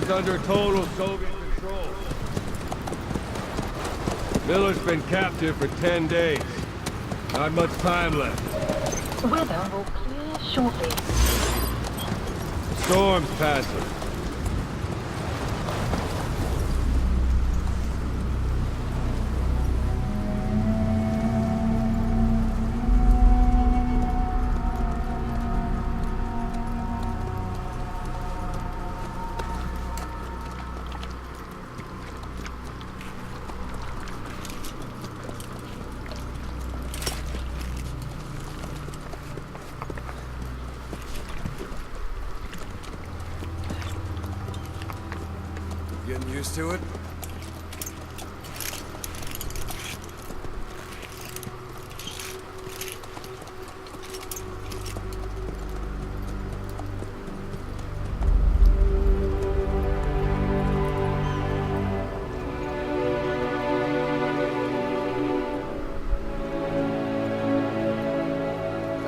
is under total Soviet control. Miller's been captive for 10 days. Not much time left. The weather will clear shortly. The storm's passing. Getting used to it?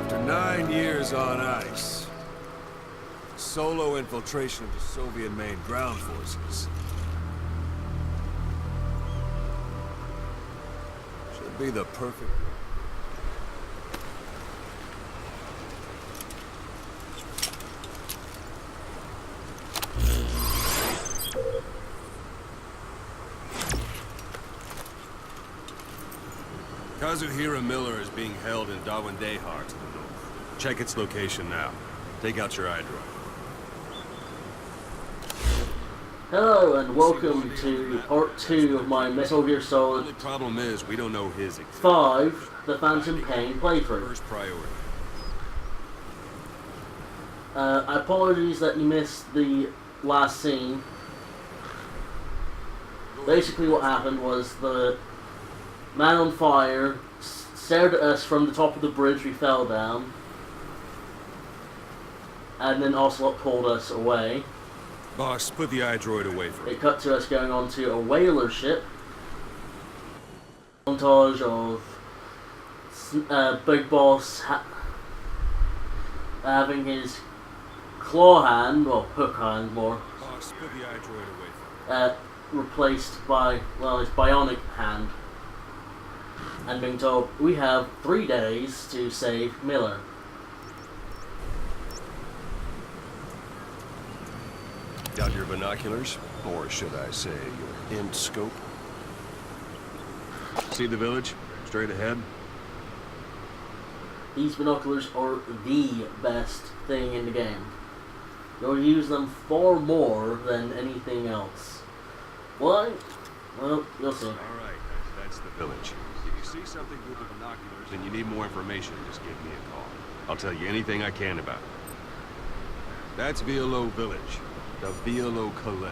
After 9 years on ice, solo infiltration of the Soviet main ground forces. Should be the perfect... Kazuhira Miller is being held in Dawandehar to the north. Check its location now. Take out your iDroid. Hello and welcome to part 2 of my Metal Gear The Solid only problem is we don't know his exact 5, The Phantom Pain playthrough. first priority. Apologies that you missed the last scene. Basically what happened was the man on fire stared at us from the top of the bridge we fell down, and then Ocelot pulled us away. Boss, put the iDroid away from me. It cut to us going on to a whaler ship. Montage of Big Boss having his claw hand, well, hook hand more, Boss, put the iDroid away from me. replaced by, well, his bionic hand. And being told, we have 3 days to save Miller. Got your binoculars? Or should I say, your int scope? See the village? Straight ahead? These binoculars are the best thing in the game. You'll use them far more than anything else. Why? Well, you'll see. Alright, that's the village. If you see something with the binoculars and you need more information, just give me a call. I'll tell you anything I can about it. That's Violo Village. The Violo Calais.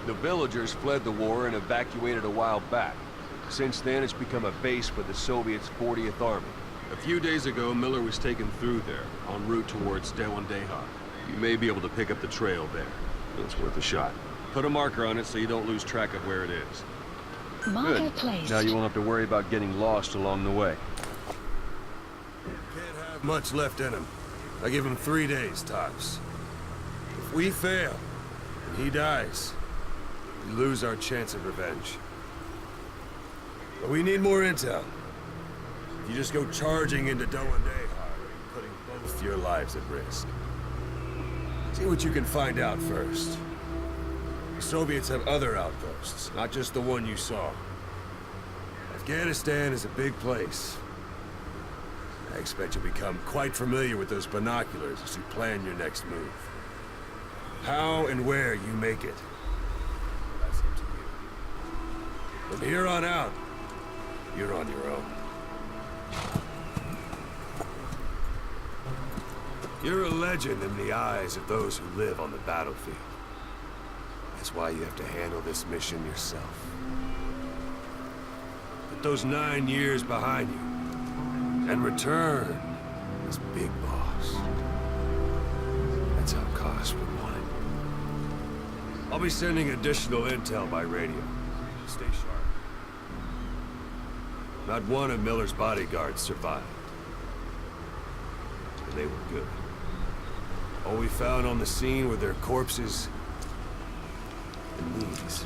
The villagers fled the war and evacuated a while back. Since then, it's become a base for the Soviets' 40th Army. A few days ago, Miller was taken through there, en route towards Dawandehar. You may be able to pick up the trail there. It's worth a shot. Put a marker on it so you don't lose track of where it is. Marker Good. placed. Now you won't have to worry about getting lost along the way. Can't have much left in him. I give him 3 days, tops. If we fail, and he dies, we lose our chance of revenge. But we need more intel. If you just go charging into Dawandehar, you're putting both your lives at risk. See what you can find out first. The Soviets have other outposts, not just the one you saw. Afghanistan is a big place. I expect you'll become quite familiar with those binoculars as you plan your next move. How and where you make it, that's up to you. From here on out, you're on your own. You're a legend in the eyes of those who live on the battlefield. That's why you have to handle this mission yourself. Put those 9 years behind you, and return as Big Boss. That's how Koss would want it. I'll be sending additional intel by radio. Stay sharp. Not one of Miller's bodyguards survived. And they were good. All we found on the scene were their corpses Japanese.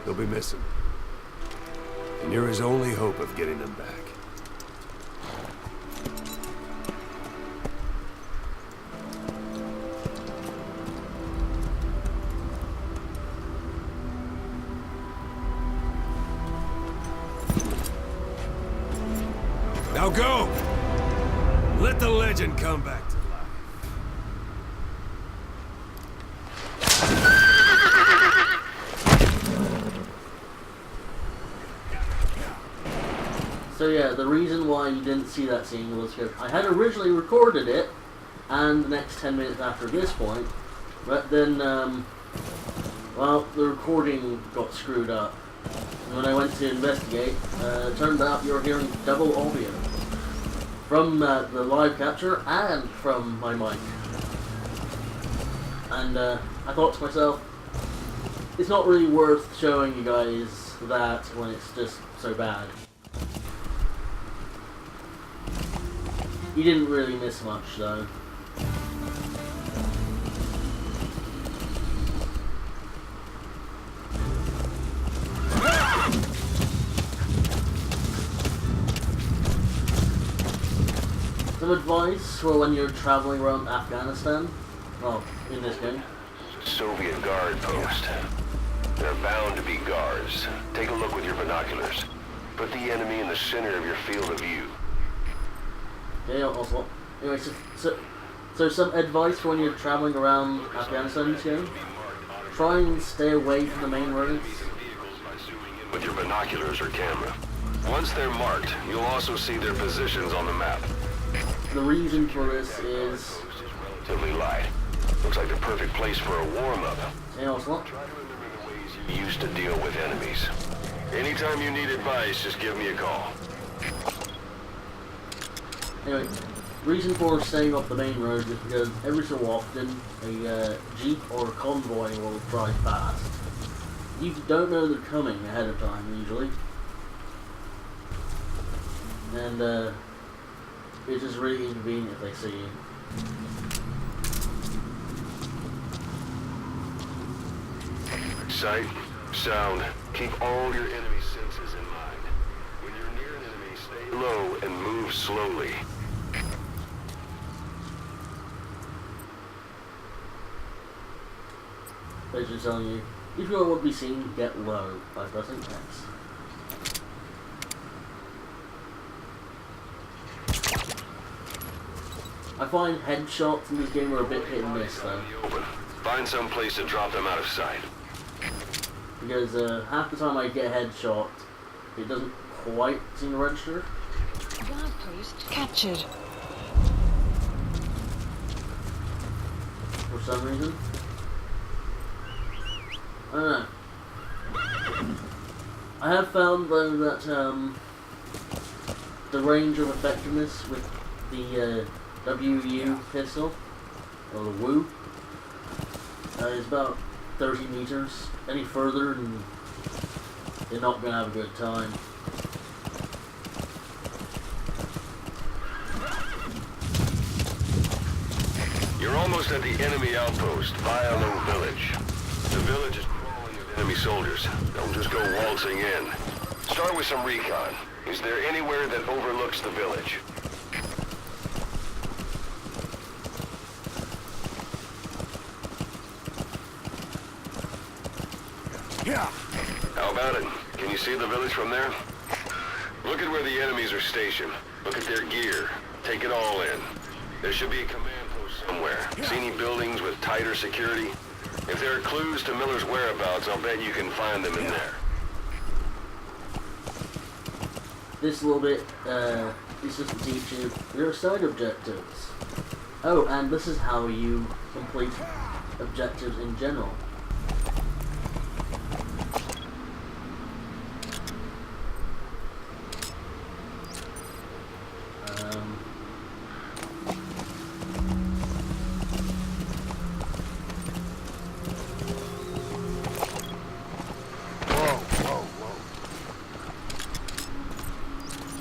He'll be missing. And you're his only hope of getting them back. Now go! Let the legend come back to life. So yeah, the reason why you didn't see that scene was because I had originally recorded it, and the next 10 minutes after this point, but then, well, the recording got screwed up. And when I went to investigate, it turned out you were hearing double audio. From the live capture and from my mic. And I thought to myself, it's not really worth showing you guys that when it's just so bad. You didn't really miss much though. Some advice for when you're traveling around Afghanistan? Well, in this game. Soviet guard post. They're bound to be guards. Take a look with your binoculars. Put the enemy in the center of your field of view. Okay, also. Anyway, so some advice for when you're traveling around Afghanistan in this game? Try and stay away from the main roads. With your binoculars or camera. Once they're marked, you'll also see their positions on the map. The reason for this is... Relatively light. Looks like the perfect place for a warm-up. Hey, also. Try to remember the ways you used to deal with enemies. Anytime you need advice, just give me a call. Anyway, reason for staying off the main road is because every so often a jeep or a convoy will drive past. You don't know they're coming ahead of time usually, and it's just really inconvenient if they see you. Sight, sound, keep all your enemy senses in mind. When you're near an enemy, stay low and move slowly. Basically telling you, if you don't want to be seen, get low by pressing X. I find headshots in this game are a bit hit and miss though. Open. Find some place to drop them out of sight. Because half the time I get a headshot, it doesn't quite seem to register. Guard post captured. For some reason. I don't know. I have found though that the range of effectiveness with the WU pistol, or the WU, is about 30 meters. Any further and you're not going to have a good time. You're almost at the enemy outpost, Vialo Village. The village is crawling with enemy soldiers. Don't just go waltzing in. Start with some recon. Is there anywhere that overlooks the village? Yeah. How about it? Can you see the village from there? Look at where the enemies are stationed. Look at their gear. Take it all in. There should be a command post somewhere. See any buildings with tighter security? If there are clues to Miller's whereabouts, I'll bet you can find them in there. This little bit is just to teach you your side objectives. Oh, and this is how you complete objectives in general.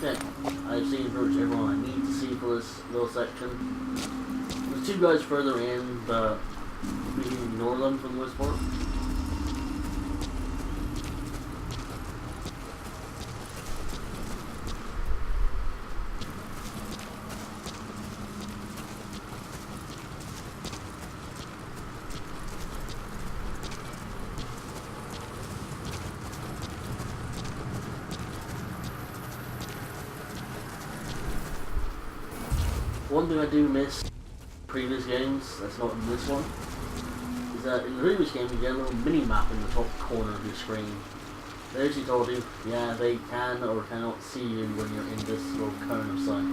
Okay, I've seen pretty much everyone I need to see for this little section. There's two guys further in, but we can ignore fun for the most part. One thing I do miss in previous games, that's not in this one, is that in the previous game you get a little mini-map in the top corner of your screen. They actually told you, yeah, they can or cannot see you when you're in this little cone of sight.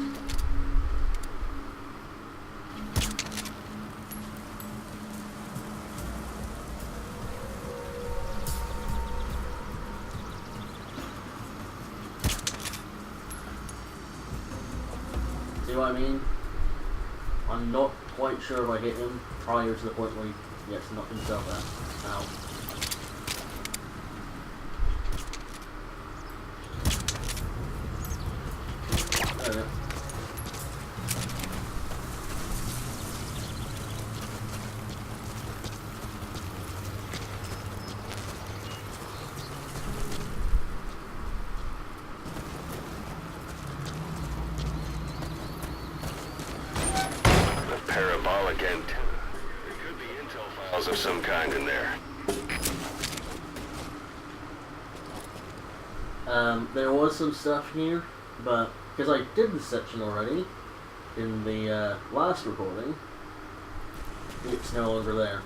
See what I mean? I'm not quite sure if I hit him prior to the point where he gets to knock himself out. There we go. Parabolic antenna. There could be intel files of some kind in there. There was some stuff here, but because I did this section already in the last recording, it's no longer there.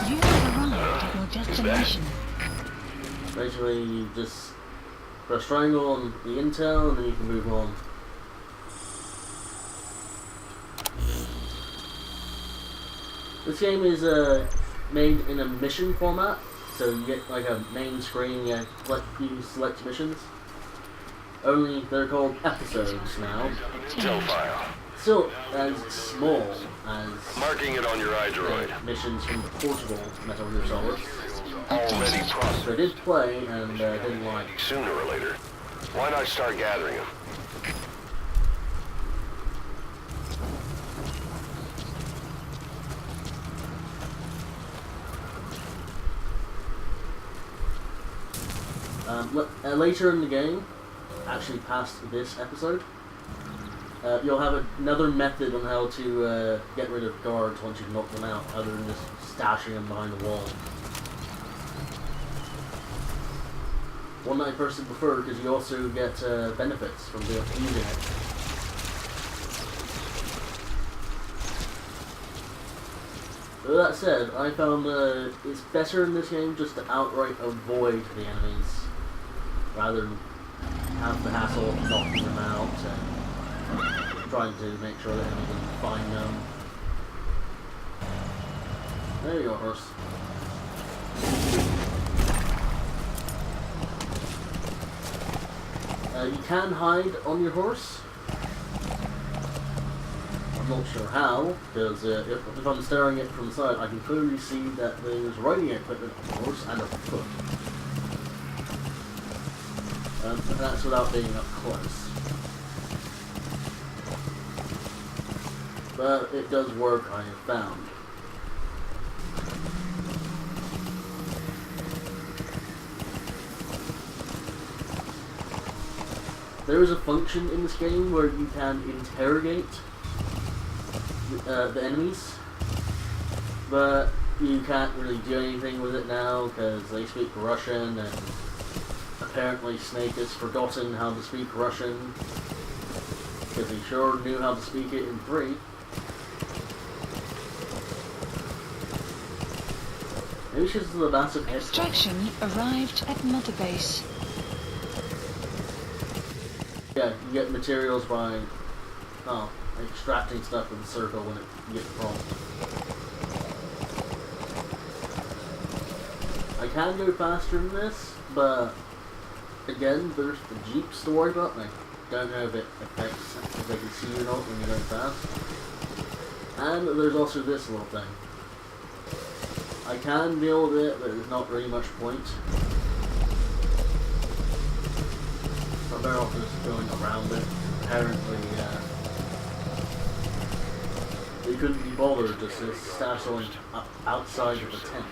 You have arrived at your destination. Basically, you just press triangle on the intel and then you can move on. This game is made in a mission format, so you get like a main screen, you select missions. Only they're called episodes now. Intel file. Still as small as Marking it on your iDroid. missions from the portable Metal Gear Solid. Already So processed. I did play and didn't like. Sooner or later. Why not start gathering them? Later in the game, actually past this episode, you'll have another method on how to get rid of guards once you've knocked them out, other than just stashing them behind the wall. One that I personally prefer because you also get benefits from using it. With that said, I found it's better in this game just to outright avoid the enemies, rather than have the hassle of knocking them out and trying to make sure that enemy doesn't find them. There you go, horse. You can hide on your horse. I'm not sure how, because if I'm staring it from the side, I can clearly see that there's riding equipment on the horse and a foot. And that's without being up close. But it does work, I have found. There is a function in this game where you can interrogate the enemies, but you can't really do anything with it now because they speak Russian, and apparently Snake has forgotten how to speak Russian because he sure knew how to speak it in 3. Maybe she's the massive head. Extraction arrived at Mother Base. Yeah, you get materials by extracting stuff in the circle when you get the prompt. I can go faster than this, but again, there's the jeeps to worry about, and I don't know if it affects if they can see you or not when you're going fast. And there's also this little thing. I can deal with it, but there's not really much point. I'm better off just going around it. apparently they couldn't be bothered just to stash someone outside of the tent.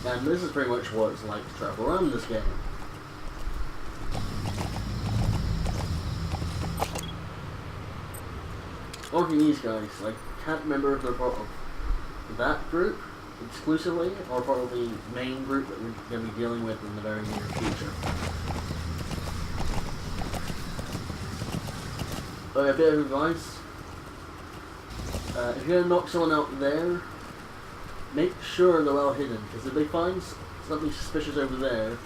And this is pretty much what it's like to travel around this game. Or these guys, I can't remember if they're part of that group exclusively, or part of the main group that we're going to be dealing with in the very near future. But a bit of advice, if you're going to knock someone out there, make sure they're well hidden, because if they find something suspicious over there,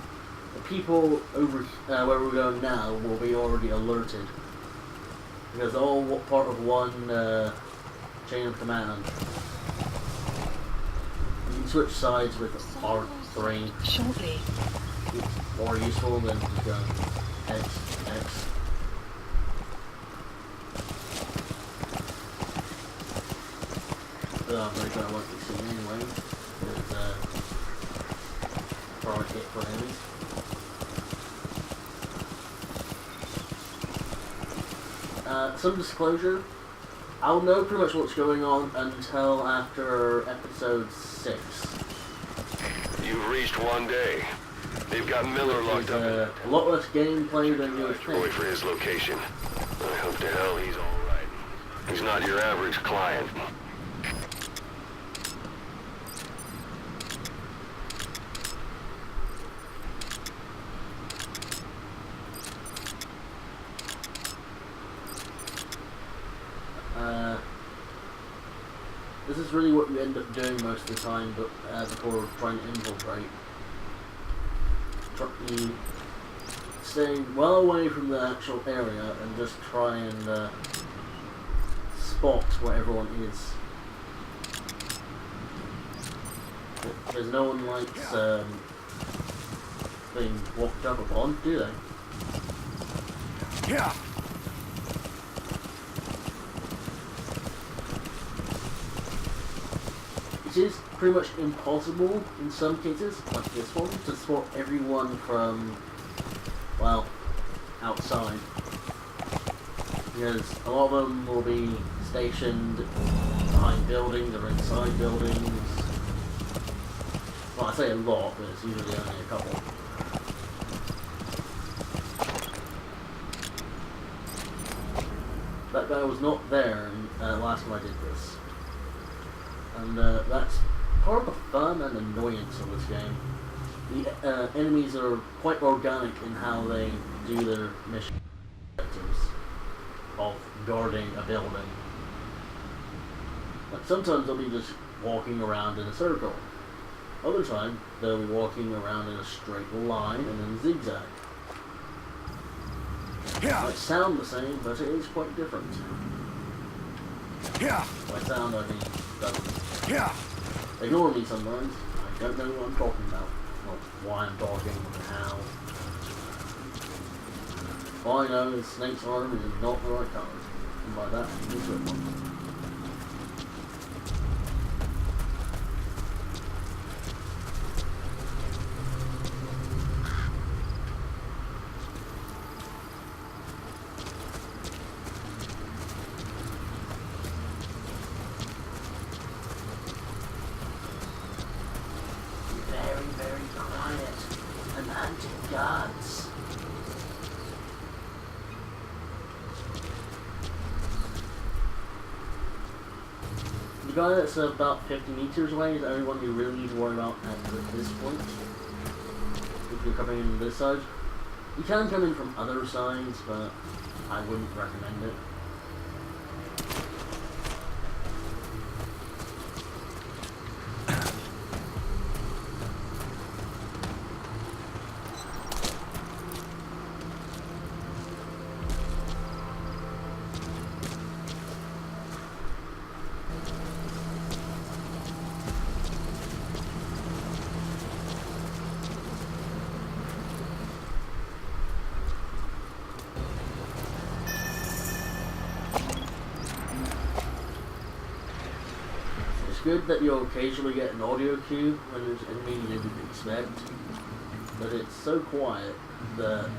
the people over where we're going now will be already alerted. Because they're all part of one chain of command. You can switch sides with R3. Shortly. It's more useful than just going X. I'm very glad I won't be seen anyway, because probably hit for enemies. Some disclosure, I'll know pretty much what's going on until after episode 6. You've reached one day. They've got Miller locked up. A lot less gameplay than you would Roy think. for his location. I hope to hell he's alright. He's not your average client. This is really what you end up doing most of the time, but before trying to infiltrate. You staying well away from the actual area and just try and spot where everyone is. Because no one likes being walked up upon, do they? Yeah. It is pretty much impossible in some cases, like this one, to spot everyone from, well, outside. Because a lot of them will be stationed behind buildings or inside buildings. Well, I say a lot, but it's usually only a couple. That guy was not there last time I did this. And that's part of the fun and annoyance of this game. The enemies are quite organic in how they do their mission objectives of guarding a building. Like sometimes they'll be just walking around in a circle. Other times they'll be walking around in a straight line and then zigzag. Yeah. It might sound the same, but it is quite different. Yeah. By sound, I mean doesn't. Yeah. Ignore me sometimes. I don't know what I'm talking about. Or why I'm talking and how. All I know is Snake's arm is not the right color. And by that, I mean this one. Very quiet and hunting guards. The guy that's about 50 meters away is the only one you really need to worry about at this point. If you're coming in this side. You can come in from other sides, but I wouldn't recommend it. good that you'll occasionally get an audio cue when there's an enemy you didn't expect, but it's so quiet that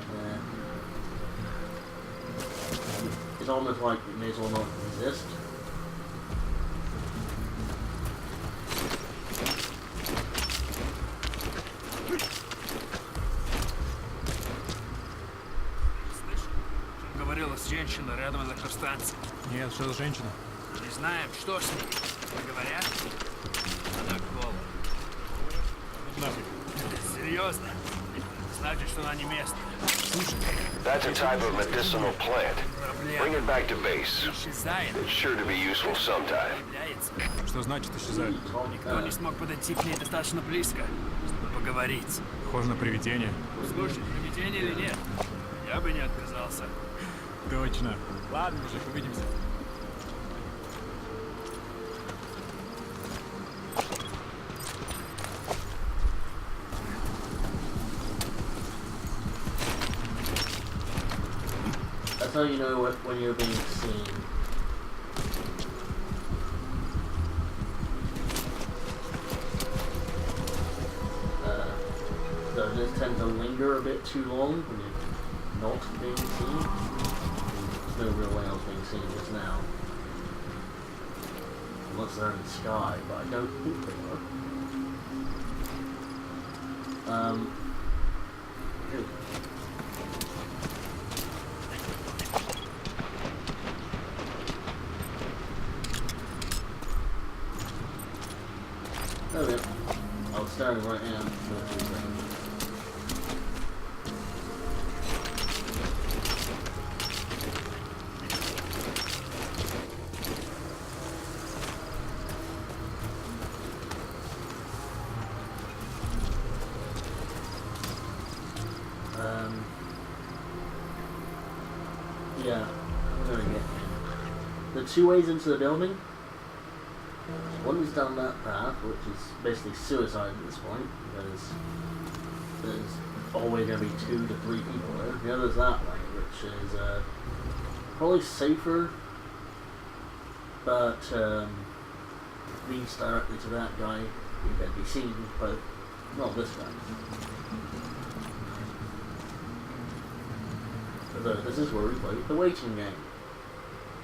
it's almost like it may as well not exist. Говорила с женщиной рядом с электростанцией. Нет, что за женщина? Не знаем, что с ней. Говорят, она голая. Нафиг. Серьезно? Значит, что она не местная. Слушай, That's a type of medicinal plant. Bring it back to base. Исчезает. It's sure to be useful sometime. Является. что значит исчезает? Никто не смог подойти к ней достаточно близко, чтобы поговорить. Похоже на привидение. Слушай, привидение или нет, я бы не отказался. Точно. Ладно, мужик, увидимся. That's how you know when you're being seen. Does tend to linger a bit too long when you're not being seen. There's no real way I was being seen just now. Unless they're in the sky, but I don't think they were. Here we go. Oh yeah, I was staring right in. Yeah, I'm gonna get the two ways into the building. One is down that path, which is basically suicide at this point, because there's always going to be 2 to 3 people there. The other's that way, which is probably safer, but leads directly to that guy who can be seen, but not this guy. So this is where we play the waiting game.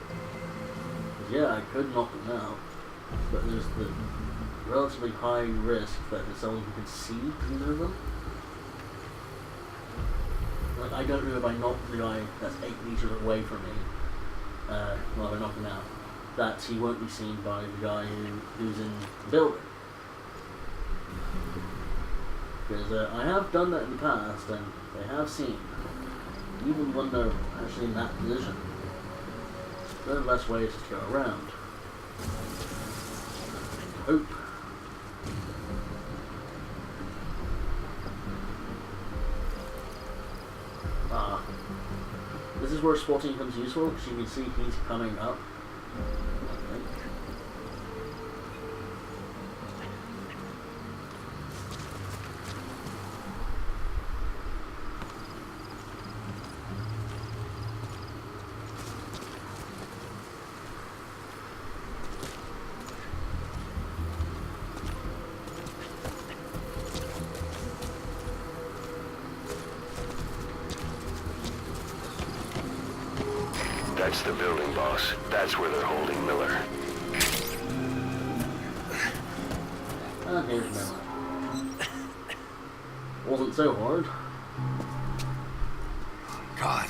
'Cause yeah, I could knock them out, but there's the relatively high risk that there's someone who can see either of them. Like, I don't know if I knock the guy that's 8 meters away from me, well, I knock him out, that he won't be seen by the guy who's in the building. Because I have done that in the past, and they have seen, even when they're actually in that position. There are less ways to go around. Hope. This is where spotting becomes useful, because you can see he's coming up. I think. That's the building, boss. That's where they're holding Miller. And here's Miller. Wasn't so hard. God.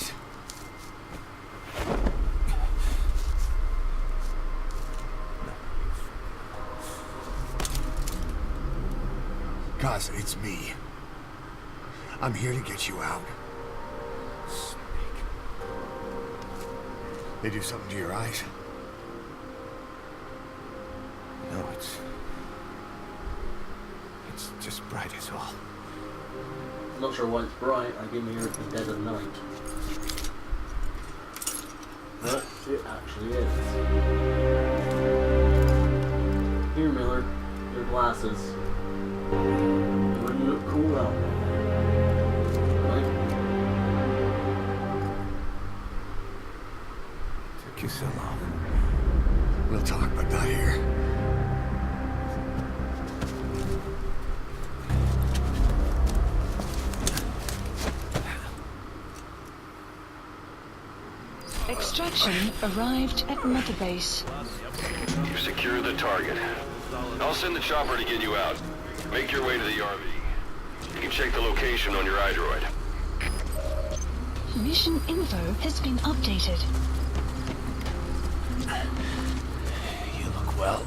Gaza, it's me. I'm here to get you out. Snake. They do something to your eyes? No, it's just bright as all. Not sure why it's bright, I came here at the dead of night. But it actually is. Here, Miller, your glasses. You wouldn't look cool out there. Right? Took you so long. We'll talk, but not here. Extraction arrived at Mother Base. You've secured the target. I'll send the chopper to get you out. Make your way to the RV. You can check the location on your iDroid. Mission info has been updated. You look well.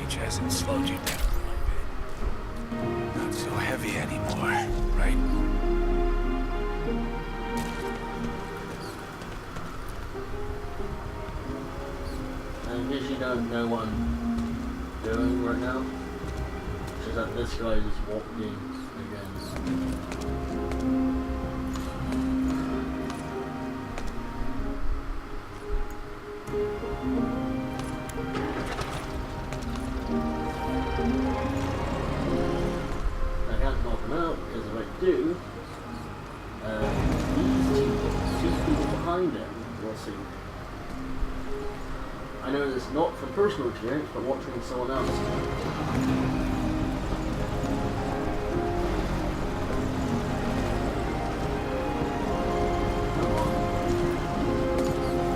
Age hasn't slowed you down one bit. Not so heavy anymore, right? In case you don't know what I'm doing right now, it's just that this guy just walked in again. I can't knock him out because if I do, these people behind him will see. I know this not from personal experience, but watching someone else.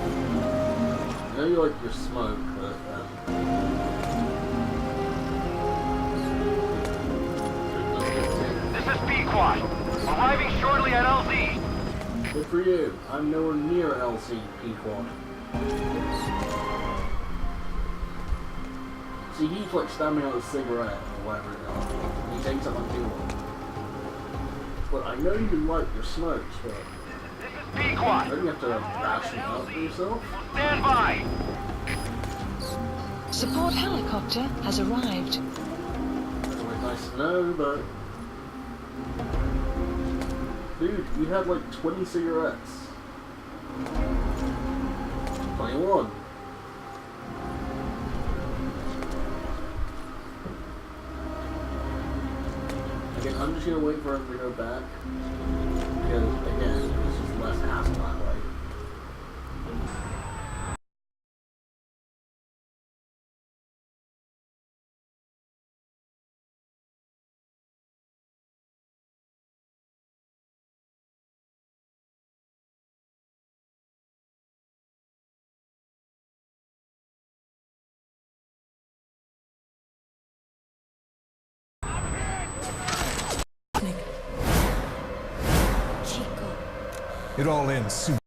I know you like your smoke, but This is Pequod. Arriving shortly at LZ. good for you. I'm nowhere near LC Pequod. See, he's like standing on a cigarette or whatever it is. He takes up a new one. But I know you like your smokes, but This is Pequod. don't you have to ration out for yourself? Stand by. Support helicopter has arrived. That's always nice to know, but dude, you had like 20 cigarettes. 21. Again, I'm just gonna wait for him to go back. Because again, it's just less hassle that way. It all ends soon.